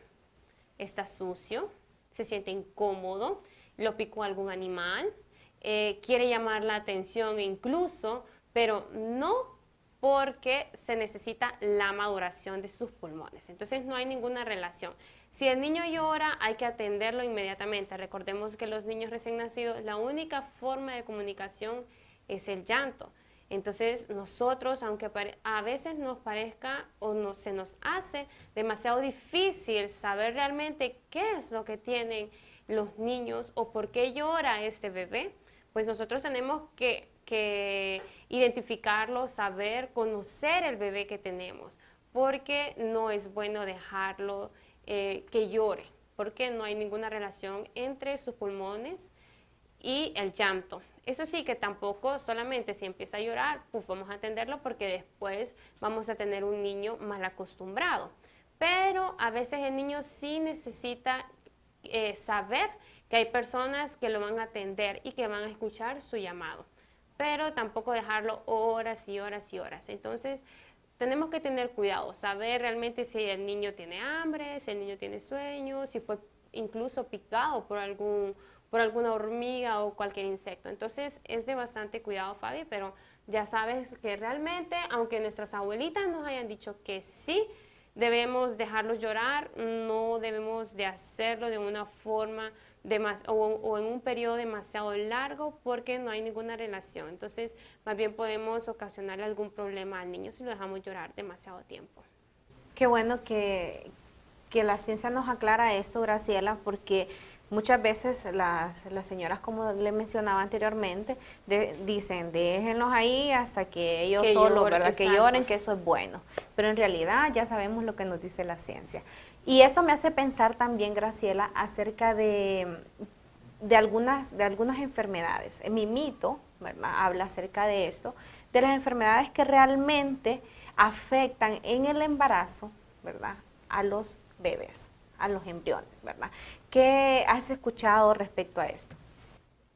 está sucio, se siente incómodo, lo picó algún animal, quiere llamar la atención incluso, pero no porque se necesita la maduración de sus pulmones. Entonces no hay ninguna relación. Si el niño llora, hay que atenderlo inmediatamente. Recordemos que los niños recién nacidos, la única forma de comunicación es el llanto. Entonces nosotros, aunque a veces nos parezca o se nos hace demasiado difícil saber realmente qué es lo que tienen los niños o por qué llora este bebé, pues nosotros tenemos que identificarlo, saber, conocer el bebé que tenemos, porque no es bueno dejarlo que llore, porque no hay ninguna relación entre sus pulmones y el llanto. Eso sí, que tampoco solamente si empieza a llorar, pues vamos a atenderlo, porque después vamos a tener un niño mal acostumbrado. Pero a veces el niño sí necesita saber que hay personas que lo van a atender y que van a escuchar su llamado, pero tampoco dejarlo horas y horas y horas. Entonces tenemos que tener cuidado, saber realmente si el niño tiene hambre, si el niño tiene sueño, si fue incluso picado por alguna hormiga o cualquier insecto. Entonces es de bastante cuidado, Fabi, pero ya sabes que realmente, aunque nuestras abuelitas nos hayan dicho que sí debemos dejarlos llorar, no debemos de hacerlo de una forma o en un periodo demasiado largo, porque no hay ninguna relación. Entonces más bien podemos ocasionarle algún problema al niño si lo dejamos llorar demasiado tiempo. Qué bueno que la ciencia nos aclara esto, Graciela, porque muchas veces las señoras, como le mencionaba anteriormente, dicen, déjenlos ahí hasta que ellos solos, ¿verdad?, que lloren, que eso es bueno. Pero en realidad ya sabemos lo que nos dice la ciencia. Y eso me hace pensar también, Graciela, acerca de algunas enfermedades. Mi mito, ¿verdad?, habla acerca de esto, de las enfermedades que realmente afectan en el embarazo, ¿verdad?, a los bebés, a los embriones, ¿verdad? ¿Qué has escuchado respecto a esto?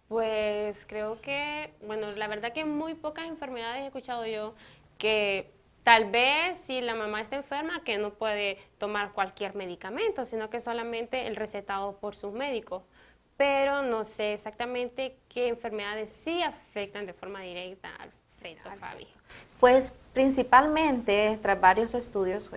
Pues creo que, bueno, la verdad que muy pocas enfermedades he escuchado yo, que tal vez si la mamá está enferma, que no puede tomar cualquier medicamento, sino que solamente el recetado por sus médicos. Pero no sé exactamente qué enfermedades sí afectan de forma directa al feto, Fabi. Pues principalmente, tras varios estudios,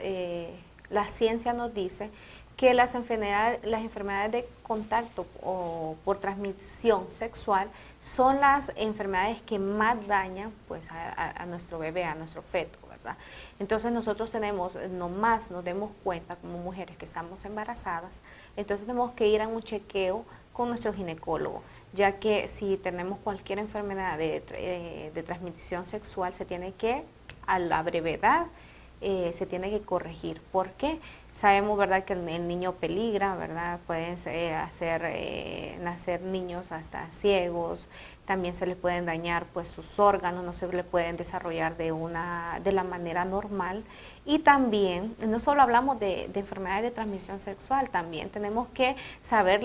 la ciencia nos dice que las enfermedades de contacto o por transmisión sexual son las enfermedades que más dañan, pues, a nuestro bebé, a nuestro feto, ¿verdad? Entonces nosotros nomás nos demos cuenta como mujeres que estamos embarazadas, entonces tenemos que ir a un chequeo con nuestro ginecólogo, ya que si tenemos cualquier enfermedad de transmisión sexual, se tiene que, a la brevedad, se tiene que corregir. ¿Por qué? Sabemos, ¿verdad?, que el niño peligra, ¿verdad? Pueden hacer nacer niños hasta ciegos, también se les pueden dañar, pues, sus órganos, no se les pueden desarrollar de la manera normal. Y también, no solo hablamos de enfermedades de transmisión sexual, también tenemos que saber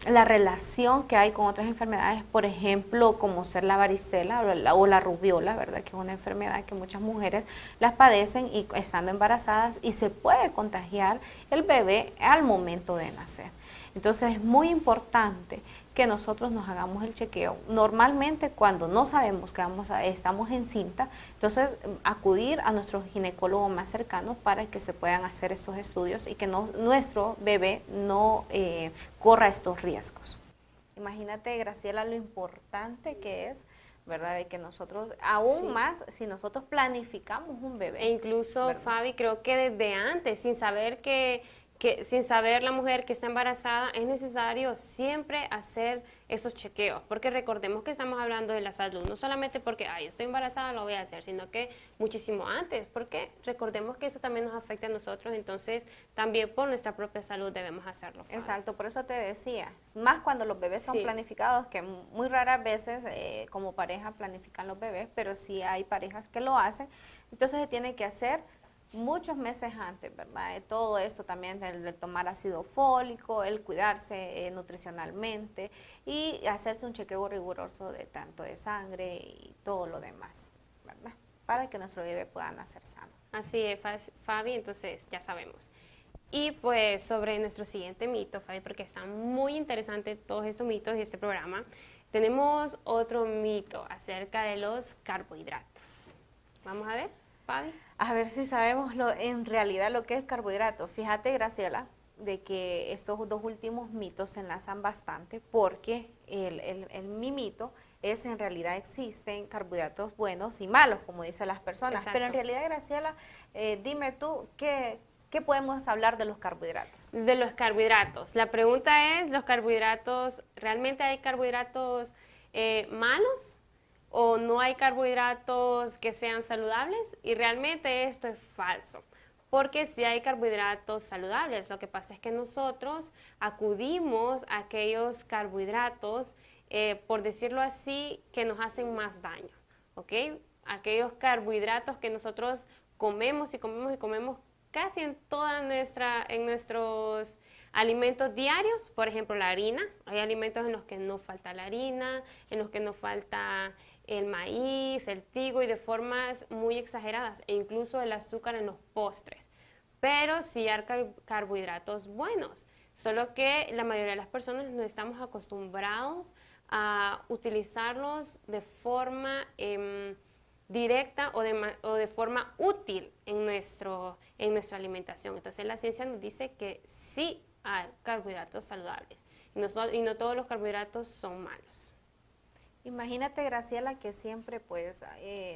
la relación que hay con otras enfermedades, por ejemplo, como ser la varicela o la rubiola, ¿verdad? Que es una enfermedad que muchas mujeres las padecen y estando embarazadas, y se puede contagiar el bebé al momento de nacer. Entonces es muy importante que nosotros nos hagamos el chequeo. Normalmente cuando no sabemos que estamos encinta, entonces acudir a nuestro ginecólogo más cercano para que se puedan hacer estos estudios y que nuestro bebé no corra estos riesgos. Imagínate, Graciela, lo importante que es, ¿verdad? De que nosotros, aún más, si nosotros planificamos un bebé. E incluso, ¿verdad? Fabi, creo que desde antes, sin saber sin saber la mujer que está embarazada, es necesario siempre hacer esos chequeos, porque recordemos que estamos hablando de la salud, no solamente porque, ay, estoy embarazada, lo voy a hacer, sino que muchísimo antes, porque recordemos que eso también nos afecta a nosotros, entonces también por nuestra propia salud debemos hacerlo, Fabi. Exacto, por eso te decía, más cuando los bebés son Sí. planificados, que muy raras veces como pareja planifican los bebés, pero sí hay parejas que lo hacen, entonces se tiene que hacer muchos meses antes, ¿verdad? Todo esto también, el tomar ácido fólico, el cuidarse nutricionalmente y hacerse un chequeo riguroso de tanto de sangre y todo lo demás, ¿verdad? Para que nuestro bebé pueda nacer sano. Así es, Fabi, entonces ya sabemos. Y pues sobre nuestro siguiente mito, Fabi, porque están muy interesantes todos esos mitos de este programa, tenemos otro mito acerca de los carbohidratos. Vamos a ver, Fabi. A ver si sabemos en realidad lo que es carbohidrato. Fíjate, Graciela, de que estos dos últimos mitos se enlazan bastante porque mi mito es en realidad existen carbohidratos buenos y malos, como dicen las personas. Exacto. Pero en realidad, Graciela, dime tú, ¿qué podemos hablar de los carbohidratos? De los carbohidratos. La pregunta es, ¿los carbohidratos, realmente hay carbohidratos malos? ¿O no hay carbohidratos que sean saludables? Y realmente esto es falso, porque sí hay carbohidratos saludables. Lo que pasa es que nosotros acudimos a aquellos carbohidratos, por decirlo así, que nos hacen más daño, ¿ok? Aquellos carbohidratos que nosotros comemos y comemos y comemos casi en nuestros alimentos diarios. Por ejemplo, la harina. Hay alimentos en los que no falta la harina, en los que no falta el maíz, el trigo y de formas muy exageradas, e incluso el azúcar en los postres. Pero sí hay carbohidratos buenos, solo que la mayoría de las personas no estamos acostumbrados a utilizarlos de forma directa o de forma útil en nuestra alimentación. Entonces la ciencia nos dice que sí hay carbohidratos saludables y no todos los carbohidratos son malos. Imagínate, Graciela, que siempre pues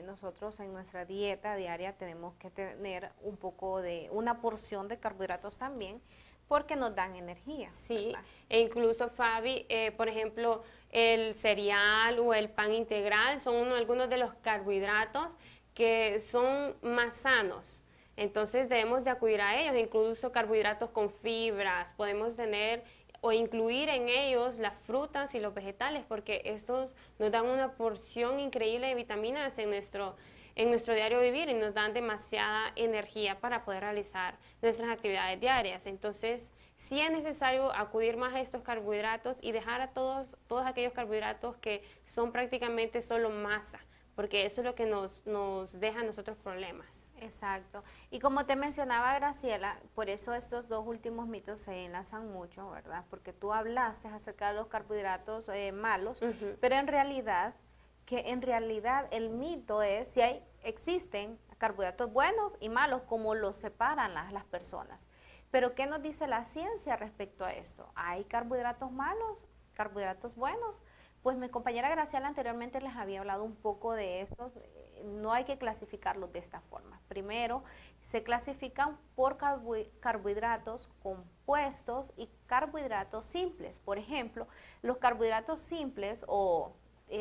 nosotros en nuestra dieta diaria tenemos que tener un poco de una porción de carbohidratos también, porque nos dan energía. Sí, ¿verdad? e incluso, Fabi, por ejemplo, el cereal o el pan integral son algunos de los carbohidratos que son más sanos. Entonces debemos de acudir a ellos, incluso carbohidratos con fibras, podemos tener o incluir en ellos las frutas y los vegetales, porque estos nos dan una porción increíble de vitaminas en nuestro diario vivir y nos dan demasiada energía para poder realizar nuestras actividades diarias. Entonces, sí es necesario acudir más a estos carbohidratos y dejar a todos aquellos carbohidratos que son prácticamente solo masa, porque eso es lo que nos deja a nosotros problemas. Exacto. Y como te mencionaba, Graciela, por eso estos dos últimos mitos se enlazan mucho, ¿verdad? Porque tú hablaste acerca de los carbohidratos malos, pero en realidad el mito es si existen carbohidratos buenos y malos, como los separan las personas. Pero ¿qué nos dice la ciencia respecto a esto? ¿Hay carbohidratos malos, carbohidratos buenos? Pues mi compañera Graciela anteriormente les había hablado un poco de estos. No hay que clasificarlos de esta forma. Primero, se clasifican por carbohidratos compuestos y carbohidratos simples. Por ejemplo, los carbohidratos simples o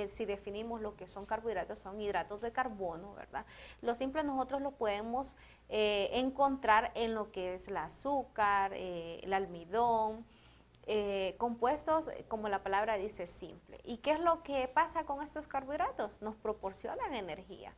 si definimos lo que son carbohidratos, son hidratos de carbono, ¿verdad? Los simples nosotros los podemos encontrar en lo que es el azúcar, el almidón, compuestos, como la palabra dice, simple. ¿Y qué es lo que pasa con estos carbohidratos? Nos proporcionan energía,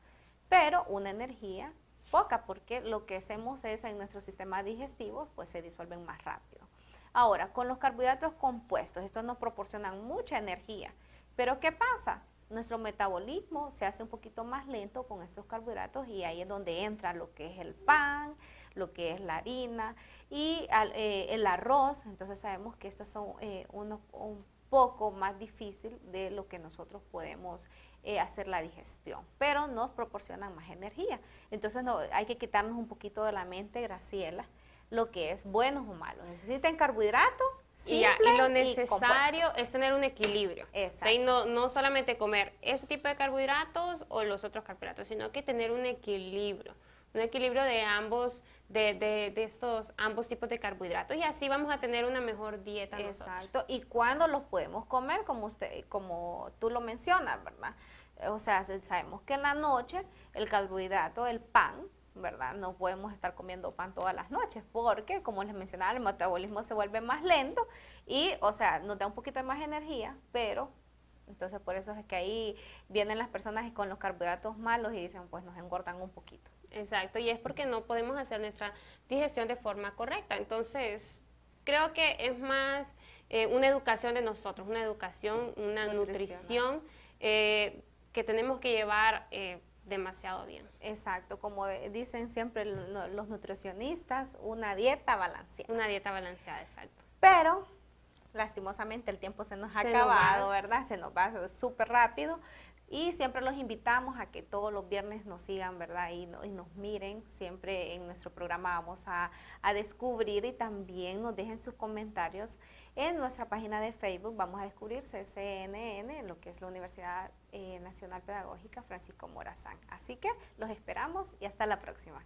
pero una energía poca, porque lo que hacemos es en nuestro sistema digestivo, pues se disuelven más rápido. Ahora, con los carbohidratos compuestos, estos nos proporcionan mucha energía, pero ¿qué pasa? Nuestro metabolismo se hace un poquito más lento con estos carbohidratos y ahí es donde entra lo que es el pan, lo que es la harina y el arroz. Entonces sabemos que estos son un poco más difícil de lo que nosotros podemos hacer la digestión, pero nos proporcionan más energía. Entonces hay que quitarnos un poquito de la mente, Graciela, lo que es buenos o malos. Necesitan carbohidratos Y simples lo necesario compuestos. es tener un equilibrio. Exacto. O sea, y no solamente comer ese tipo de carbohidratos o los otros carbohidratos, sino que tener un equilibrio de ambos, de estos ambos tipos de carbohidratos, y así vamos a tener una mejor dieta nosotros. Exacto. ¿Y cuándo los podemos comer? Como tú lo mencionas, ¿verdad? O sea, sabemos que en la noche el carbohidrato, el pan, ¿verdad? No podemos estar comiendo pan todas las noches porque, como les mencionaba, el metabolismo se vuelve más lento y, o sea, nos da un poquito de más energía, pero entonces por eso es que ahí vienen las personas con los carbohidratos malos y dicen, pues nos engordan un poquito. Exacto, y es porque no podemos hacer nuestra digestión de forma correcta. Entonces, creo que es más una educación de nosotros, una educación, una nutrición que tenemos que llevar demasiado bien. Exacto, como dicen siempre los nutricionistas, una dieta balanceada. Una dieta balanceada, exacto. Pero, lastimosamente, el tiempo se nos ha Se acabado, nos va. ¿verdad? Se nos va súper rápido. Y siempre los invitamos a que todos los viernes nos sigan, ¿verdad? Y nos miren. Siempre en nuestro programa vamos a descubrir y también nos dejen sus comentarios en nuestra página de Facebook. Vamos a descubrir CCNN, lo que es la Universidad Nacional Pedagógica Francisco Morazán. Así que los esperamos y hasta la próxima.